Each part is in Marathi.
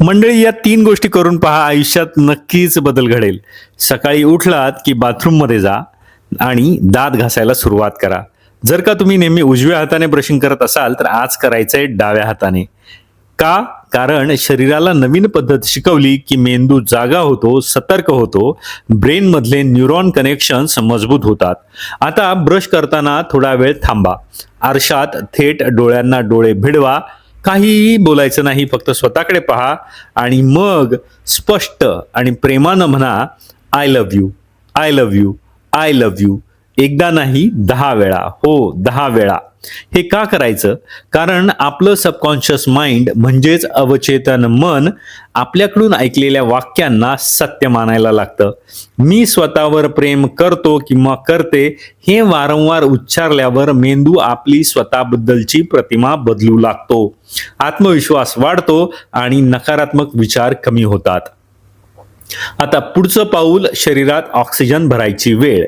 मंडळी, या 3 गोष्टी करून पहा, आयुष्यात नक्कीच बदल घडेल. सकाळी उठलात की बाथरूममध्ये जा आणि दात घासायला सुरुवात करा. जर का तुम्ही नेहमी उजव्या हाताने ब्रशिंग करत असाल तर आज करायचंय डाव्या हाताने. का? कारण शरीराला नवीन पद्धत शिकवली की मेंदू जागा होतो, सतर्क होतो, ब्रेन मधले न्यूरॉन कनेक्शन्स मजबूत होतात. आता ब्रश करताना थोडा वेळ थांबा. आरशात थेट डोळ्यांना डोळे भिडवा. काहीही बोलायचं नाही, फक्त स्वतःकडे पहा आणि मग स्पष्ट आणि प्रेमानं म्हणा, I love you, I love you, I love you. एकदा नाही, 10 वेळा. हो, 10 वेळा. हे का करायचं? कारण आपलं सबकॉन्शियस माइंड म्हणजेच अवचेतन मन आपल्याकडून ऐकलेल्या वाक्यांना सत्य मानायला लागतं. मी स्वतःवर प्रेम करतो किंवा करते हे वारंवार उच्चारल्यावर मेंदू आपली स्वतःबद्दलची प्रतिमा बदलू लागतो. आत्मविश्वास वाढतो आणि नकारात्मक विचार कमी होतात. आता पुढचं पाऊल, शरीरात ऑक्सिजन भरायची वेळ.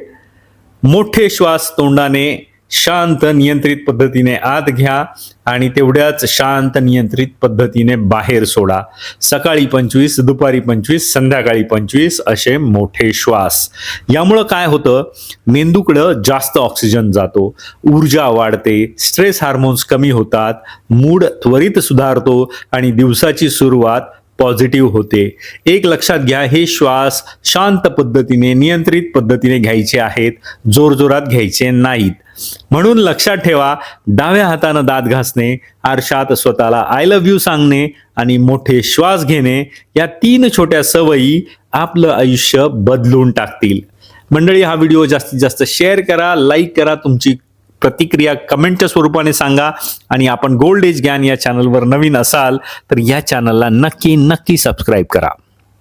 मोठे श्वास तोंडाने शांत नियंत्रित पद्धतीने आत घ्या आणि तेवढ्याच शांत नियंत्रित पद्धतीने बाहेर सोडा. सकाळी 25, दुपारी 25, संध्याकाळी 25 असे मोठे श्वास. यामुळं काय होतं? मेंदूकडं जास्त ऑक्सिजन जातो, ऊर्जा वाढते, स्ट्रेस हार्मोन्स कमी होतात, मूड त्वरित सुधारतो आणि दिवसाची सुरुवात पॉझिटिव्ह होते. एक लक्षात घ्या, हे श्वास शांत पद्धतीने नियंत्रित पद्धतीने घ्यायचे आहेत, जोरजोरात घ्यायचे नाहीत. म्हणून लक्षात ठेवा, डाव्या हातानं दात घासणे, आरशात स्वतःला आय लव्ह यू सांगणे आणि मोठे श्वास घेणे, या 3 छोट्या सवयी आपलं आयुष्य बदलून टाकतील. मंडळी, हा व्हिडिओ जास्तीत जास्त शेअर करा, लाईक करा, तुमची प्रतिक्रिया कमेंटच्या स्वरूपाने सांगा आणि आपण गोल्ड एज ज्ञान या चॅनलवर नवीन असाल तर या चॅनलला नक्की सबस्क्राईब करा.